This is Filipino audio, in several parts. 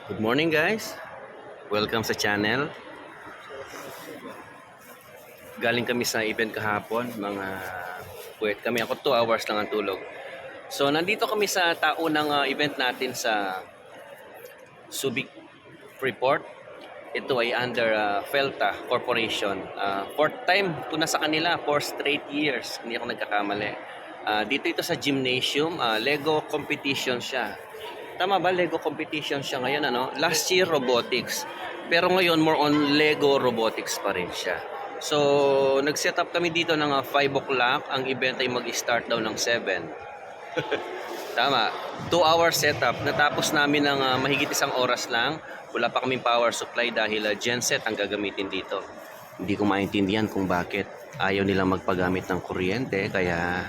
Good morning guys, welcome sa channel. Galing kami sa event kahapon, mga puwet kami, ako 2 hours lang ang tulog. So nandito kami sa taunang event natin sa Subic Freeport. Ito ay under Felta Corporation. Fourth time ko na sa kanila, 4 straight years, hindi ako nagkakamali. Dito ito sa gymnasium, Lego competition siya. Tama ba? Lego competition siya ngayon, ano? Last year, robotics. Pero ngayon, more on Lego robotics pa rin siya. So, nag-set up kami dito ng 5 o'clock. Ang event ay mag-start daw ng 7. Tama. 2-hour setup. Natapos namin ng mahigit 1 oras lang. Wala pa kaming power supply dahil genset ang gagamitin dito. Hindi ko maintindihan kung bakit ayaw nilang magpagamit ng kuryente. Kaya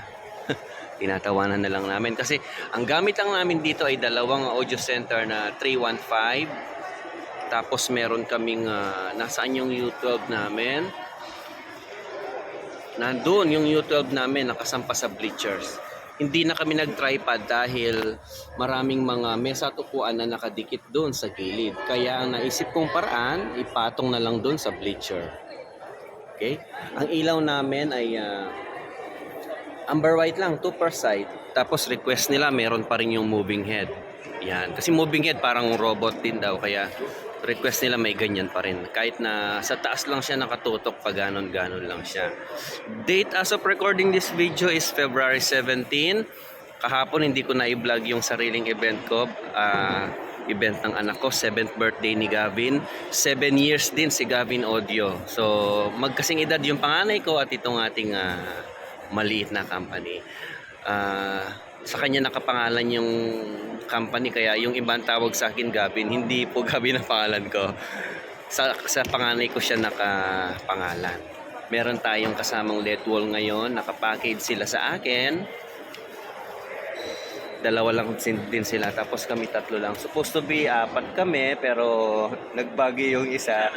tinatawanan na lang namin. Kasi ang gamit lang namin dito ay dalawang audio center na 315. Tapos meron kaming, nasaan yung YouTube namin? Nandun yung YouTube namin nakasampa sa bleachers. Hindi na kami nag-tripod dahil maraming mga mesa at upuan na nakadikit doon sa gilid. Kaya ang naisip kong paraan, ipatong na lang doon sa bleacher. Okay? Ang ilaw namin ay amber white lang, 2 per side. Tapos request nila, meron pa rin yung moving head. Yan. Kasi moving head parang robot din daw. Kaya request nila may ganyan pa rin. Kahit na sa taas lang siya nakatutok, pag ganon-ganon lang siya. Date as of recording this video is February 17. Kahapon hindi ko na i-vlog yung sariling event ko. Event ng anak ko, 7th birthday ni Gavin. 7 years din si Gavin Audio. So magkasing edad yung panganay ko at itong ating maliit na company. Sa kanya nakapangalan yung company, kaya yung ibang tawag sa akin Gavin, hindi po Gavin ang pangalan ko. Sa panganay ko siya nakapangalan. Meron tayong kasamang LED wall ngayon, nakapackage sila sa akin. Dalawa lang din sila, tapos kami 3 lang. Supposed to be 4 kami, pero nagbagi yung isa.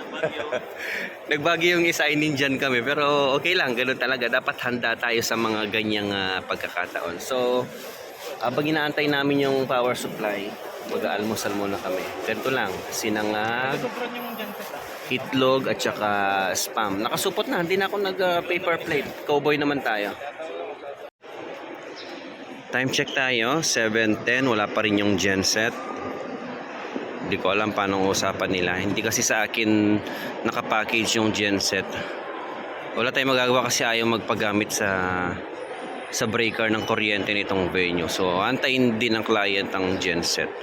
Nagbagi yung isa, inindihan kami. Pero okay lang, ganoon talaga. Dapat handa tayo sa mga ganyang pagkakataon. So, habang inaantay namin yung power supply, mag-aalmusal muna kami. Ganito lang, sinangag, itlog at saka spam. Nakasupot na, hindi na ako nag-paper plate. Cowboy naman tayo. Time check tayo, 7:10, wala pa rin yung genset. Hindi ko alam paano usapan nila. Hindi kasi sa akin nakapackage yung genset. Wala tayong magagawa kasi ayaw magpagamit sa breaker ng kuryente nitong venue. So, antayin din ng client ang genset.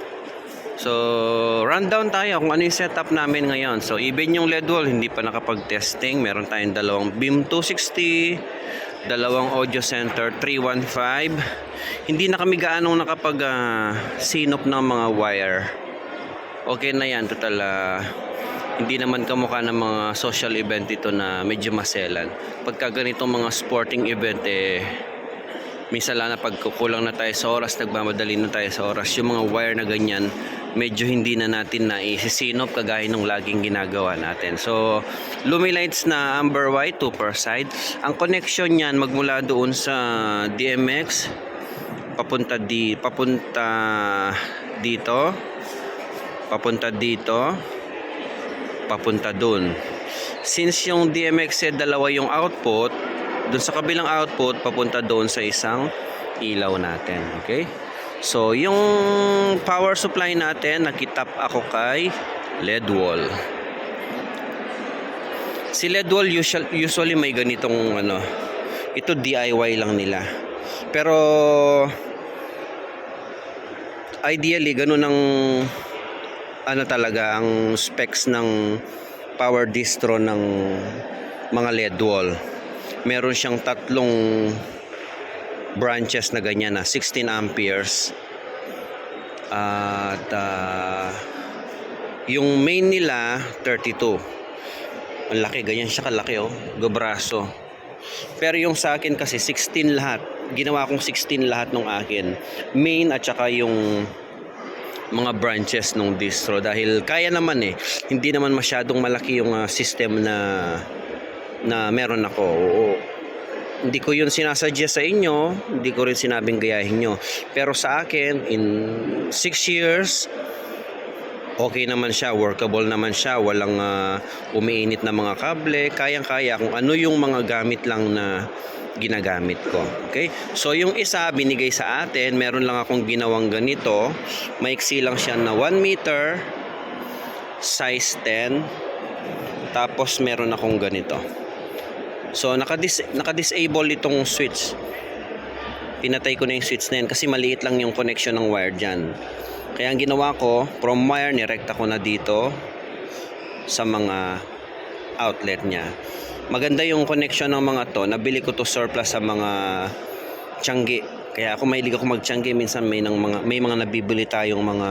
So, rundown tayo kung ano yung setup namin ngayon. So, even yung LED wall, hindi pa nakapag-testing. Meron tayong dalawang BIM 260, dalawang audio center 315. Hindi na kami gaanong nakapag sinop ng mga wire. Okay na yan, total hindi naman kamukha ng mga social event ito na medyo maselan. Pagka ganitong mga sporting event minsan lang na pagkukulang na tayo sa oras, nagmamadali na tayo sa oras, yung mga wire na ganyan medyo hindi na natin na isisinop kagaya nung laging ginagawa natin. So Lumilights na amber white 2 per side. Ang connection niyan magmula doon sa DMX papunta dito, papunta doon. Since yung DMX dalawa yung output, doon sa kabilang output papunta doon sa isang ilaw natin. Okay? So yung power supply natin, nakitap ako kay LED wall. Si LED wall usually may ganitong ito DIY lang nila. Pero ideally ganun ang talaga ang specs ng power distro ng mga LED wall. Meron siyang 3 branches na ganyan na 16 amperes. At yung main nila 32. Ang laki, ganyan siya kalaki gobraso. Pero yung sa akin kasi 16 lahat. Ginawa kong 16 lahat ng akin. Main at saka yung mga branches ng distro dahil kaya naman hindi naman masyadong malaki yung system na meron ako. Oo. Hindi ko yun sinasadya sa inyo, hindi ko rin sinabing gayahin nyo. Pero sa akin, in 6 years, okay naman siya, workable naman siya, walang umiinit na mga kable, kayang-kaya kung ano yung mga gamit lang na ginagamit ko. Okay? So yung isa binigay sa atin, meron lang akong ginawang ganito. Maiksi lang siya na 1 meter, size 10. Tapos meron akong ganito. So naka-disable itong switch. Pinatay ko na yung switch na yan kasi maliit lang yung connection ng wire dyan. Kaya ang ginawa ko, from wire, nirekta ko na dito sa mga outlet niya. Maganda yung connection ng mga to. Nabili ko to surplus sa mga tiyanggi. Kaya ako mahilig ako magtiyanggi. Minsan may mga nabibili tayong mga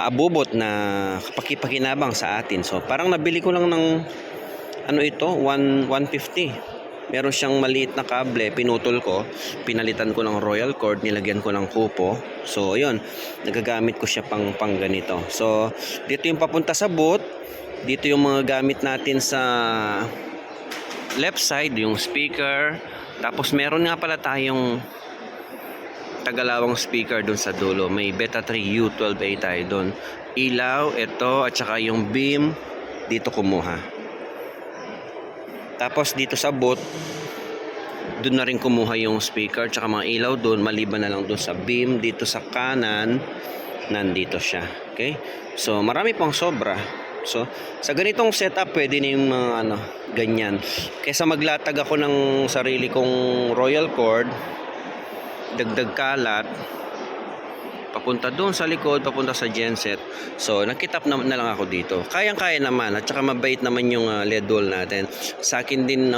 abubot na kapakipakinabang sa atin. So parang nabili ko lang ng ano ito, 150. Meron siyang maliit na kable, pinutol ko, pinalitan ko ng royal cord, nilagyan ko ng kupo. So, yun, nagagamit ko siya pang ganito. So, dito yung papunta sa boot, dito yung mga gamit natin sa left side, yung speaker. Tapos, meron nga pala tayong tagalawang speaker dun sa dulo. May Beta 3 U12A tayo dun. Ilaw, ito, at saka yung beam, dito kumuha. Tapos dito sa boot, doon na rin kumuha yung speaker tsaka mga ilaw doon, maliban na lang doon sa beam. Dito sa kanan, nandito siya. Okay? So marami pang sobra. So sa ganitong setup, pwede na yung mga ganyan. Kaysa maglatag ako ng sarili kong royal cord, dagdag kalat, papunta doon sa likod, papunta sa genset. So, nakitap na lang ako dito. Kayang-kaya naman at saka mabait naman yung LED wall natin. Sa akin din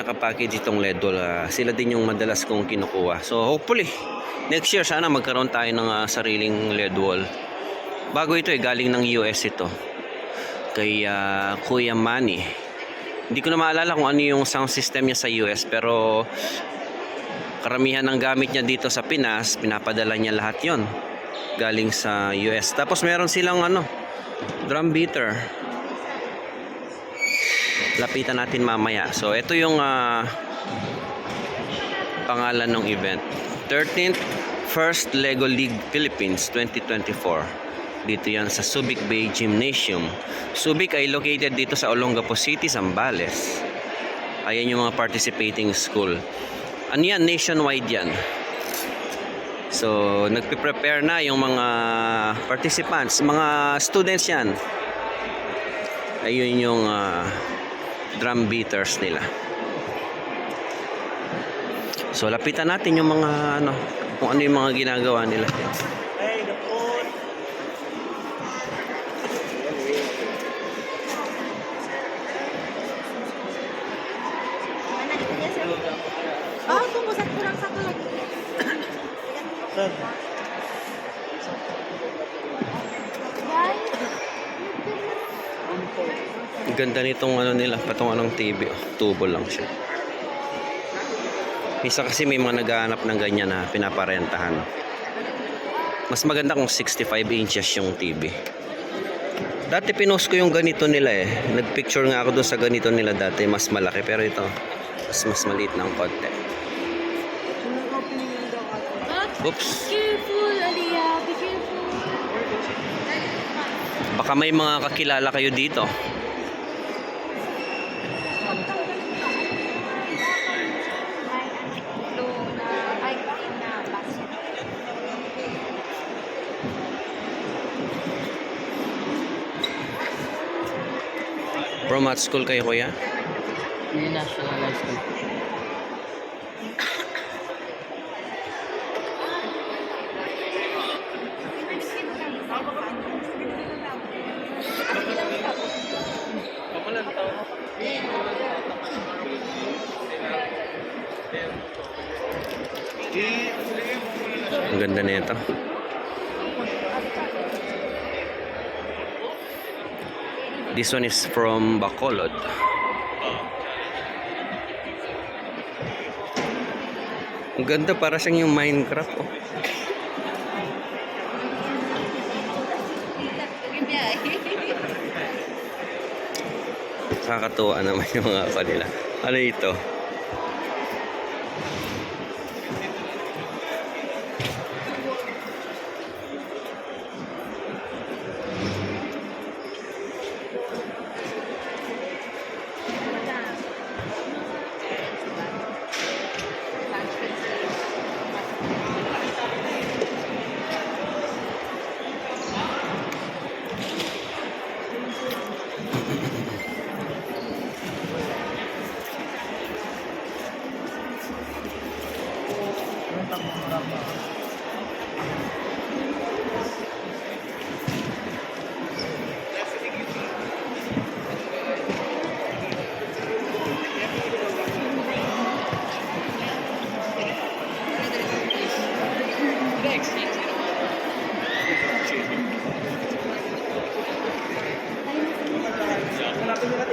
nakapackage itong LED wall. Sila din yung madalas kong kinukuha. So, hopefully, next year sana magkaroon tayo ng sariling LED wall. Bago ito galing ng US ito. Kay Kuya Manny. Hindi ko na maalala kung ano yung sound system niya sa US, pero karamihan ng gamit niya dito sa Pinas, pinapadala niya lahat yon galing sa US. Tapos meron silang drum beater. Lapitan natin mamaya. So ito yung pangalan ng event. 13th First Lego League Philippines 2024. Dito yan sa Subic Bay Gymnasium. Subic ay located dito sa Olongapo City, Zambales. Ayan yung mga participating school. Ano yan? Nationwide yan. So, nagpe-prepare na yung mga participants, mga students yan. Ayun yung drum beaters nila. So, lapitan natin yung mga kung ano yung mga ginagawa nila. Ganda nitong nila, patungan ng TV. Tubo lang siya. Isa kasi may mga naghahanap ng ganyan na pinaparentahan. Mas maganda kung 65 inches yung TV. Dati pinost ko yung ganito nila Nagpicture nga ako doon sa ganito nila dati, mas malaki, pero ito mas maliit ng konti. Oops. Careful, Aliyah. Be careful. Baka may mga kakilala kayo dito. From what school kayo, kuya? National High School. Ang ganda nito. This one is from Bacolod. Ang ganda, para siyang yung Minecraft. Nakakatuwa naman yung mga kanila. Ano ito?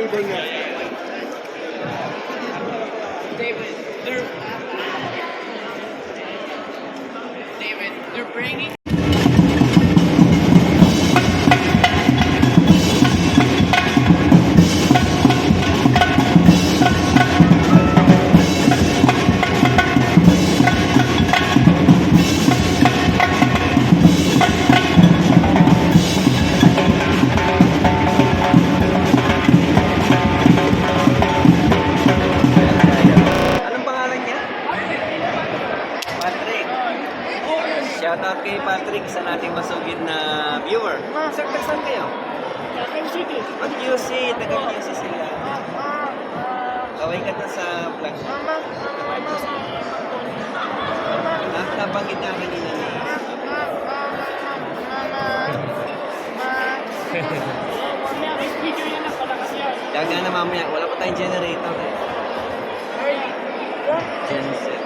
Matibay nga. They're bringing Anong pangalan niya? Patrick. Shoutout kay Patrick, isa nating masugid na viewer. Saan kayo? Quezon City. Mag-QC, taga-QC sila. Kaway ka na sa vlog. Nabanggit nga kanina ni... Gaga na mamaya, wala pa tayong generator. Genset.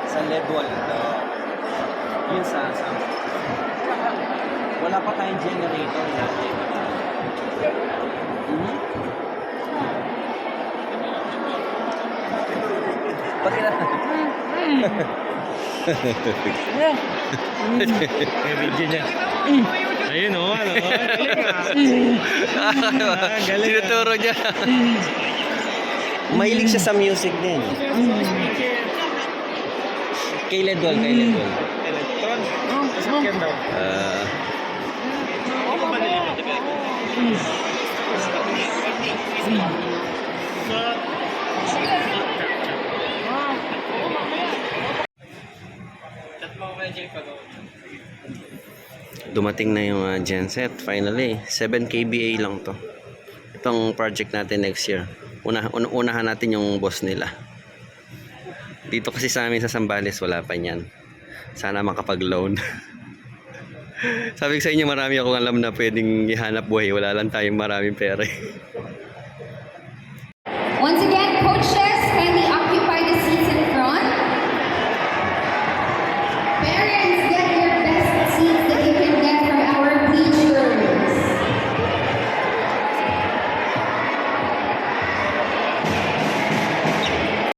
Sa LED wall ito. Yun sa wala pa tayong generator natin. Bakit na? May video niya. Ayun o, ano? Galing. Tinuturo niya. Mahilig siya sa music din. Kay Ledwall, kay Ledwall. Electron. Sasakyan daw. Dumating na yung genset finally. 7 kVA lang to. Itong project natin next year. Unahan natin yung boss nila. Dito kasi sa amin sa Zambales wala pa niyan. Sana makapag-loan. Sabi ko sa inyo, marami akong alam na pwedeng ihanap buhay. Wala lang tayong maraming pera. Once again, coaches, kindly occupy the seats in front. Parents, get your best seats that you can get from our bleachers.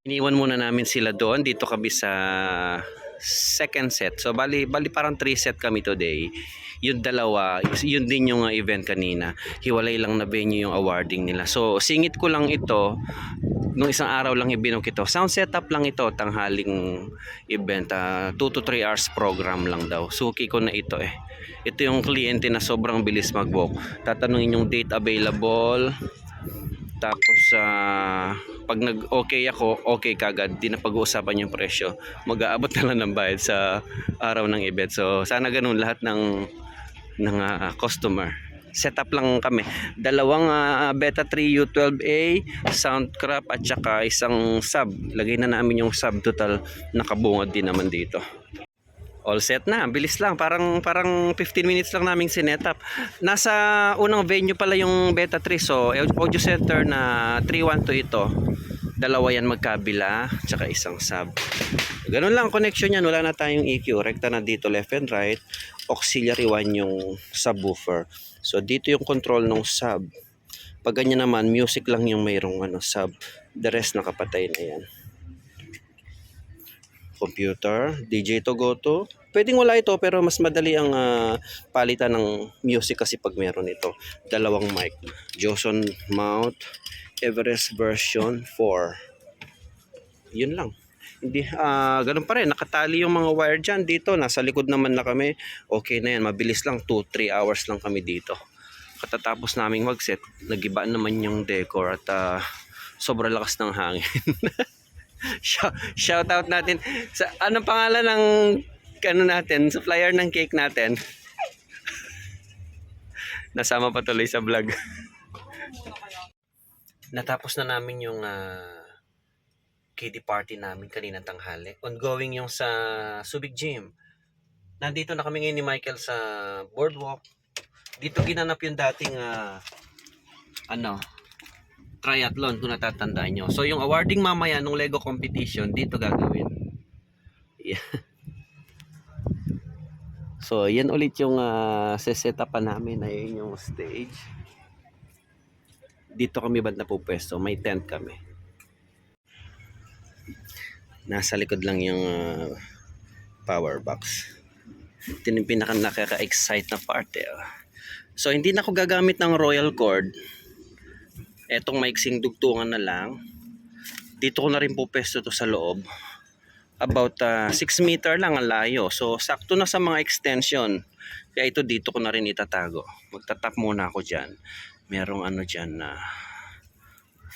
Iniwan muna namin sila doon. Dito kami sa second set. So bali parang 3 set kami today. Yung dalawa, yun din yung event kanina. Hiwalay lang na venue yung awarding nila. So singit ko lang ito. Nung isang araw lang ibinok ito. Sound setup lang ito, tanghaling event. 2 to 3 hours program lang daw. Suki ko na ito eh. Ito yung kliyente na sobrang bilis mag-book. Tatanungin yung date available. Tapos pag nag-okay ako, okay kagad. Di na pag-uusapan yung presyo. Mag-aabot na lang ng bayad sa araw ng event. So sana ganun lahat ng customer. Setup lang kami. Dalawang Beta 3 U12A, Soundcraft at saka isang sub. Lagay na namin yung sub, total nakabungad din naman dito. All set na, bilis lang, parang 15 minutes lang naming sinetup. Nasa unang venue pala yung Beta 3, so audio center na 312 ito. Dalawa yan magkabila, tsaka isang sub. Ganun lang connection yan, wala na tayong EQ. Rekta na dito left and right. Auxiliary 1 yung subwoofer. So dito yung control ng sub. Pag ganyan naman, music lang yung mayroong sub. The rest nakapatay na yan. Computer, DJ to go to. Pwedeng wala ito pero mas madali ang palitan ng music kasi pag meron ito. Dalawang mic. Joson mount, Everest version 4. Yun lang. Hindi, ganun pa rin. Nakatali yung mga wire dyan dito. Nasa likod naman na kami. Okay na yan. Mabilis lang. 2-3 hours lang kami dito. Katatapos naming mag-set, nag-ibaan naman yung decor at sobrang lakas ng hangin. Shout out natin sa anong pangalan ng natin, supplier ng cake natin. Nasama pa tuloy sa vlog. Natapos na namin yung kiddie party namin kanina tanghali. Ongoing yung sa Subic Gym. Nandito na kami ngayon ni Michael sa boardwalk. Dito ginanap yung dating triathlon kung natatandaan nyo. So yung awarding mamaya nung Lego competition, dito gagawin. Yeah. So, yan ulit yung sesetapan namin. Ayun yung stage. Dito kami banda po pwesto. May tent kami. Nasa likod lang yung power box. Ito yung pinaka nakaka-excite na part. So, hindi na ako gagamit ng Royal Cord. Etong maiksing dugtungan na lang. Dito ko na rin po pwesto to sa loob. About 6 meter lang ang layo. So, sakto na sa mga extension. Kaya ito dito ko na rin itatago. Magtatap muna ako dyan. Merong ano dyan na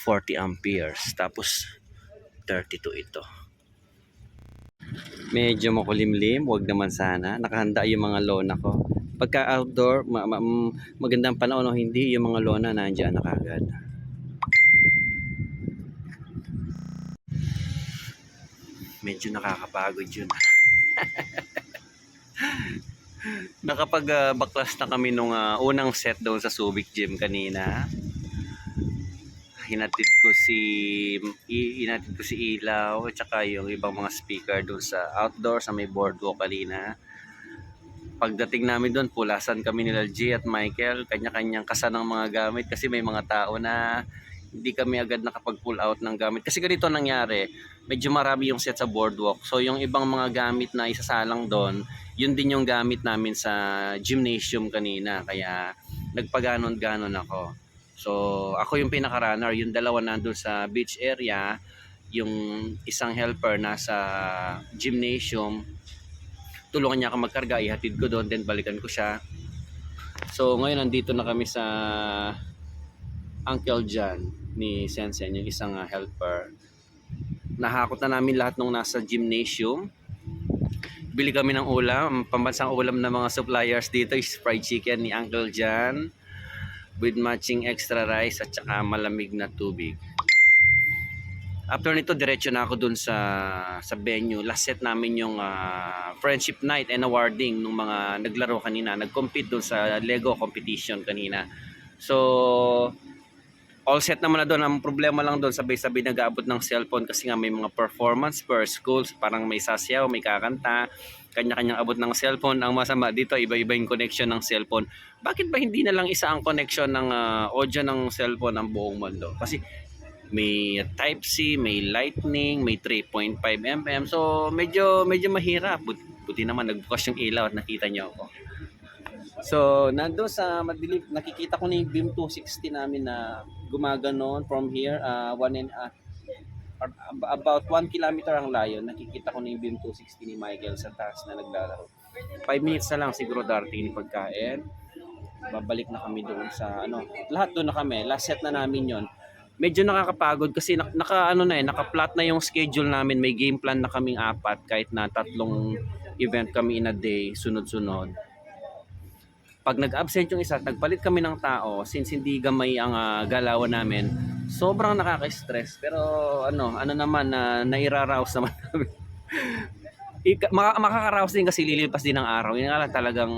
40 amperes. Tapos, 32 ito. Medyo makulimlim. Huwag naman sana. Nakahanda yung mga lona ko. Pagka outdoor, magandang panahon o hindi, yung mga lona nandiyan na kagad. Medyo nakakapagod yun. Nakapag-baklas na kami nung unang set doon sa Subic Gym kanina. Hinatid ko si Ilaw at saka yung ibang mga speaker doon sa outdoor sa may boardwalk kanina. Pagdating namin doon, pulasan kami nila G at Michael, kanya-kanyang kasan ng mga gamit kasi may mga tao na hindi kami agad nakapag-pull out ng gamit. Kasi ganito nangyari, medyo marami yung set sa boardwalk. So yung ibang mga gamit na isasalang doon, yun din yung gamit namin sa gymnasium kanina. Kaya nagpaganon-ganon ako. So ako yung pinaka-runner, yung dalawa nandun sa beach area, yung isang helper nasa gymnasium. Tulungan niya ako magkarga, ihatid ko doon, then balikan ko siya. So ngayon nandito na kami sa Uncle John ni Sensen, yung isang helper. Nahakot na namin lahat nung nasa gymnasium. Bili kami ng ulam, pambansang ulam ng mga suppliers dito is fried chicken ni Uncle John with matching extra rice at saka malamig na tubig. After nito, diretso na ako dun sa venue. Last set namin yung friendship night and awarding nung mga naglaro kanina. Nag-compete dun sa Lego competition kanina. So, all set naman na doon. Ang problema lang doon, sabay-sabay nag-aabot ng cellphone kasi nga may mga performance per schools. Parang may sasayaw, may kakanta. Kanya-kanyang abot ng cellphone. Ang masama dito, iba-iba yung connection ng cellphone. Bakit ba hindi na lang isa ang connection ng audio ng cellphone ng buong mundo? Kasi may Type-C, may Lightning, may 3.5mm. So medyo mahirap. Buti naman nagbukas yung ilaw at nakita niyo ako. So nandoon sa madilim, nakikita ko na yung beam 260 namin na gumaganon from here, about 1 kilometer ang layo. Nakikita ko na yung beam 260 ni Michael sa taas na naglalaro. 5 minutes na lang siguro darating ni pagkain. Babalik na kami doon sa lahat doon na kami. Last set na namin yon. Medyo nakakapagod kasi naka-plot na yung schedule namin. May game plan na kaming 4 kahit na 3 event kami in a day, sunod-sunod. Pag nag-absent yung isa, nagpalit kami ng tao since hindi gamay ang galawan namin. Sobrang nakaka-stress pero naman nairaraos naman namin. Makakaraos din kasi lilipas din ng araw. Yun nga lang talagang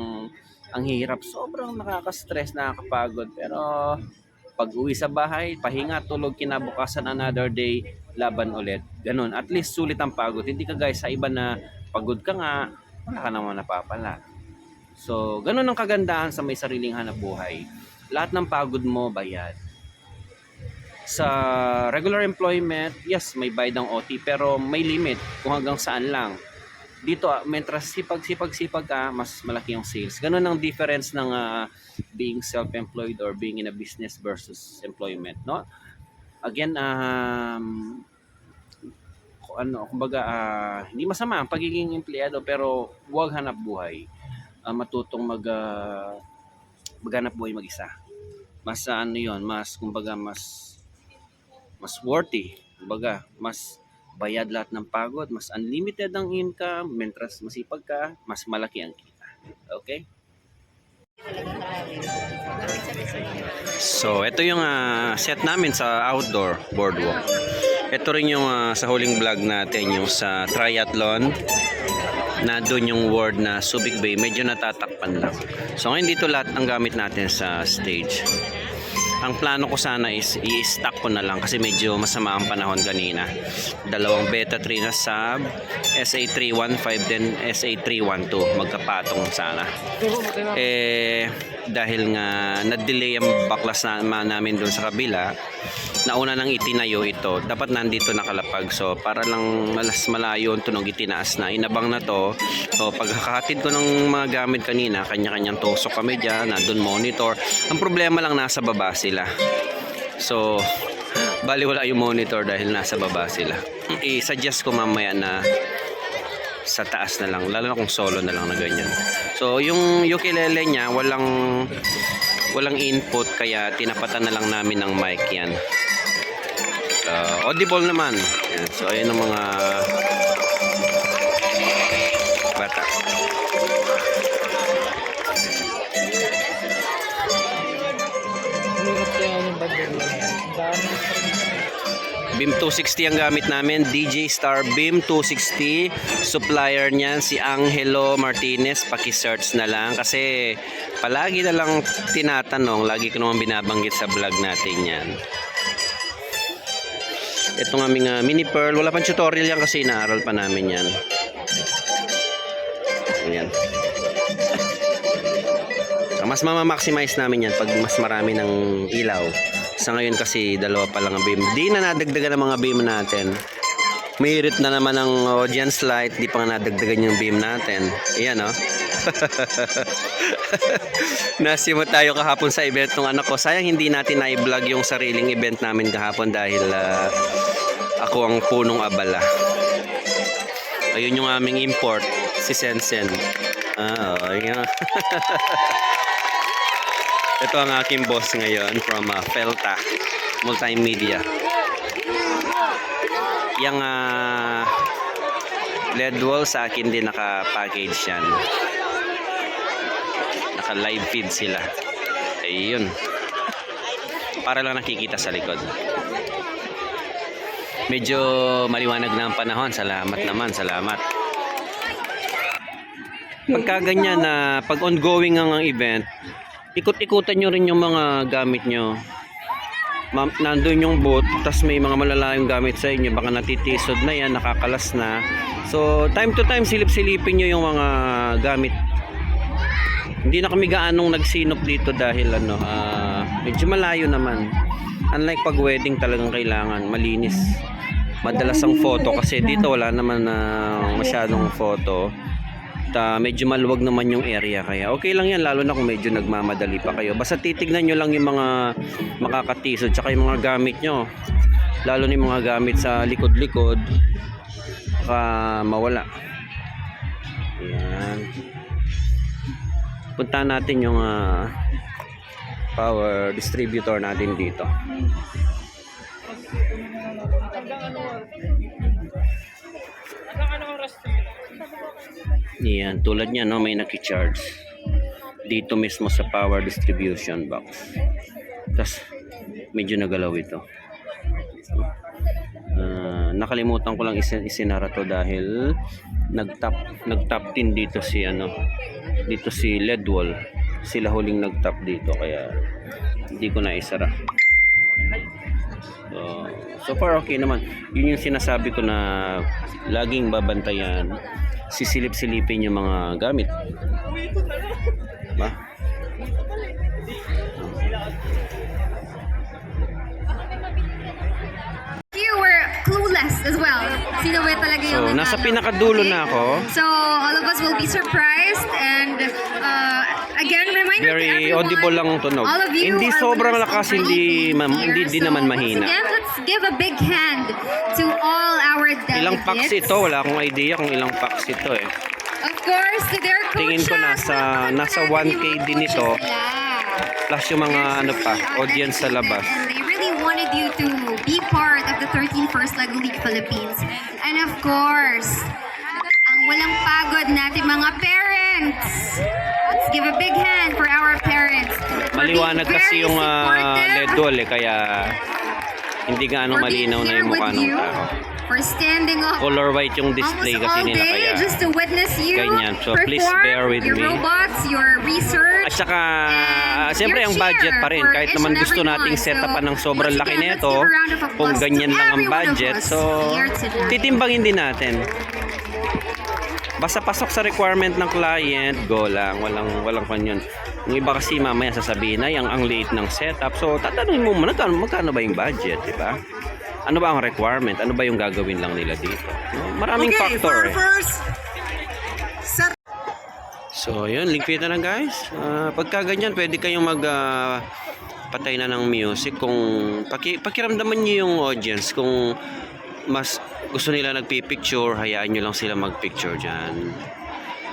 ang hirap. Sobrang nakaka-stress, nakakapagod pero pag uwi sa bahay, pahinga, tulog, kinabukasan, another day, laban ulit. Ganun. At least sulit ang pagod. Hindi ka guys sa iba na pagod ka nga, wala ka naman napapala. So, ganun ang kagandahan sa may sariling hanap buhay. Lahat ng pagod mo, bayad. Sa regular employment, yes, may bayad ng OT, pero may limit kung hanggang saan lang. Dito, mentras sipag-sipag ka, mas malaki yung sales. Ganun ang difference ng being self-employed or being in a business versus employment, no? Again, hindi masama ang pagiging empleyado pero huwag hanap buhay. Matutong maghanap buhay mag-isa. Mas mas worthy, mas bayad lahat ng pagod, mas unlimited ang income, mentras masipag ka, mas malaki ang kita. Okay? So, ito yung set namin sa outdoor boardwalk. Ito rin yung sa huling vlog natin, yung sa triathlon, na doon yung word na Subic Bay, medyo natatakpan lang. So, ngayon dito lahat ang gamit natin sa stage. Ang plano ko sana is i-stack ko na lang kasi medyo masama ang panahon kanina. Dalawang Beta 3 na sub, SA315 then SA312 magkapatong sana. Dahil nga na-delay ang baklas namin doon sa kabila, nauna nang itinayo ito, dapat nandito nakalapag. So para lang malas malayo ang tunog itinaas na, inabang na to. So pagkakatid ko ng mga gamit kanina, kanya-kanyang tusok kami dyan, nandun monitor. Ang problema lang nasa baba sila. So bali wala yung monitor dahil nasa baba sila. I-suggest ko mamaya na sa taas na lang, lalo na kung solo na lang na ganyan. So yung ukulele niya walang input, kaya tinapatan na lang namin ng mic yan. Audible naman yan. So ayun ang mga bata. Beam 260 ang gamit namin, DJ Star Beam 260. Supplier niyan si Angelo Martinez. Paki-search na lang kasi palagi na lang tinatanong, lagi ko naman binabanggit sa vlog natin yan. Itong aming mini pearl, wala pang tutorial yan kasi inaaral pa namin yan. Ayan. So, mas mama-maximize namin yan pag mas marami ng ilaw. Sa ngayon kasi dalawa pa lang ang beam. Di na nadagdagan ng mga beam natin. Mayroon na naman ang audience light, di pa nga nadagdagan yung beam natin. Ayan o. Nasimo tayo kahapon sa event ng anak ko. Sayang hindi natin na-vlog yung sariling event namin kahapon dahil ako ang punong abala. Ayun yung aming import, si Sensen. Ayan. Ito ang aking boss ngayon from Felta Multimedia. Yung LED wall sa akin din naka-package yan. Naka-live feed sila. Ayun. Para lang nakikita sa likod. Medyo maliwanag na ang panahon. Salamat naman, salamat. Pagka ganyan na pag ongoing ang event, ikot-ikutan nyo rin yung mga gamit nyo. Nandun yung boat, tas may mga malalayong gamit sa inyo, baka natitisod na yan, nakakalas na. So time to time silip-silipin nyo yung mga gamit. Hindi na kami gaanong nagsinop dito dahil medyo malayo naman. Unlike pag wedding, talagang kailangan malinis, madalas ang photo kasi dito wala naman masyadong photo. Medyo maluwag naman yung area, kaya okay lang yan, lalo na kung medyo nagmamadali pa kayo. Basta titignan nyo lang yung mga makakatisod tsaka yung mga gamit nyo, lalo na yung mga gamit sa likod-likod, baka mawala. Ayan. Punta natin yung power distributor natin dito. Yan, tulad niya, no, may naki-charge dito mismo sa power distribution box. Tapos medyo nagalaw ito. Nakalimutan ko lang isinara to dahil nag-tap din dito si dito si LED wall. Sila huling nag-tap dito kaya hindi ko na isara. So far okay naman. Yun yung sinasabi ko na laging babantayan, sisilip-silipin yung mga gamit. Ba? You were clueless as well. Sino ba talaga yung So, nasa pinakadulo na ako. So, all of us will be surprised and again, reminder to Very everyone, audible lang ang tunog. all of you Hindi are sobrang winners lakas, of hindi here. din So, naman once mahina. Again, let's give a big hand to all our delegates. Ilang packs ito? Wala akong idea kung ilang packs ito eh. Of course, to their coaches. Tingin ko nasa 1K din ito. Plus yung mga audience sa labas. And they really wanted you to be part of the 13th First Leg League Philippines. And of course, ang walang pagod natin mga parents. Let's give a big hand for our parents. for being Maliwanag kasi very yung supportive, LED wall eh, kaya hindi gaano for being malinaw na here yung mukha with ng you, tao. for standing up Color white yung display almost kasi all nila day kaya. just to witness you Ganyan. So, perform please bear with your me. robots, your research. At saka, And siyempre your ang budget cheer pa rin. for Kahit each naman and gusto every nating one. set So, upan ng sobrang once laki again, let's nito, give a round of applause kung to ganyan lang ang every one of budget, us so here tonight. titimbangin din natin. Basta pasok sa requirement ng client, go lang. Walang kanyon. Yung iba kasi mamaya sasabihin na ang liit ng setup. So, tatanungin mo muna, magkano ba yung budget, di ba? Ano ba ang requirement? Ano ba yung gagawin lang nila dito? Maraming factor. So, yun. Ligpitan na guys. Pagka ganyan, pwede kayong patay na ng music. Kung pakiramdaman nyo yung audience. Kung mas gusto nila nagpipicture, hayaan nyo lang sila magpicture dyan.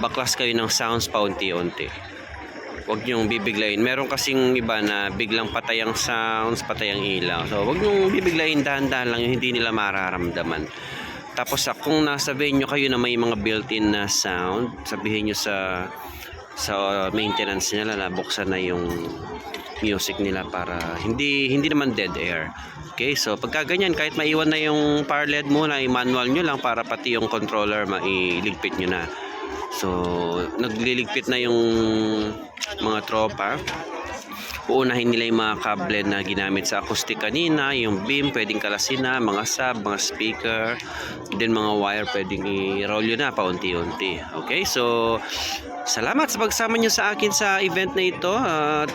Baklas kayo ng sounds paunti-unti. Huwag nyong bibiglayin. Meron kasing iba na biglang patay ang sounds, patay ang ilaw. So, huwag nyong bibiglayin, dahan-dahan lang yung hindi nila mararamdaman. Tapos, kung nasa venue kayo na may mga built-in na sound, sabihin nyo sa maintenance nila na buksan na yung music nila para hindi naman dead air. Okay, so pagka ganyan, kahit maiwan na yung power LED muna, i-manual nyo lang para pati yung controller mailigpit nyo na. So, nagliligpit na yung mga tropa. Uunahin nila yung mga kable na ginamit sa acoustic kanina, yung beam pwedeng kalasin na, mga sub, mga speaker, then mga wire pwedeng i-roll yun na paunti-unti. Okay, so salamat sa pagsama nyo sa akin sa event na ito at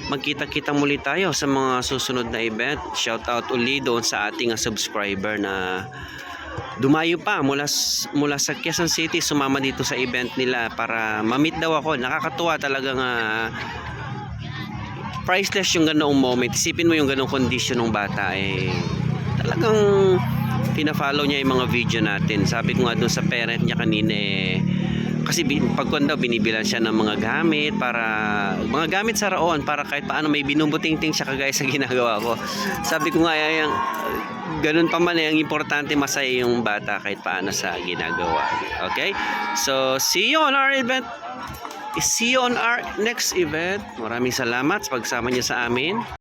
magkita-kita muli tayo sa mga susunod na event. Shout out uli doon sa ating subscriber na dumayo pa mula sa Quezon City, sumama dito sa event nila para ma-meet daw ako. Nakakatuwa talagang priceless yung ganoong moment. Isipin mo yung ganoong condition ng bata, talagang pina-follow niya yung mga video natin. Sabi ko nga doon sa parent niya kanina, kasi pagkuhan daw binibilan siya ng mga gamit mga gamit sa raon para kahit paano may binubuting-ting siya kagaya sa ginagawa ko. Sabi ko nga ganun pa man, ang importante masaya yung bata kahit paano sa ginagawa. Okay, so see you on our next event. Maraming salamat sa pagsama niyo sa amin.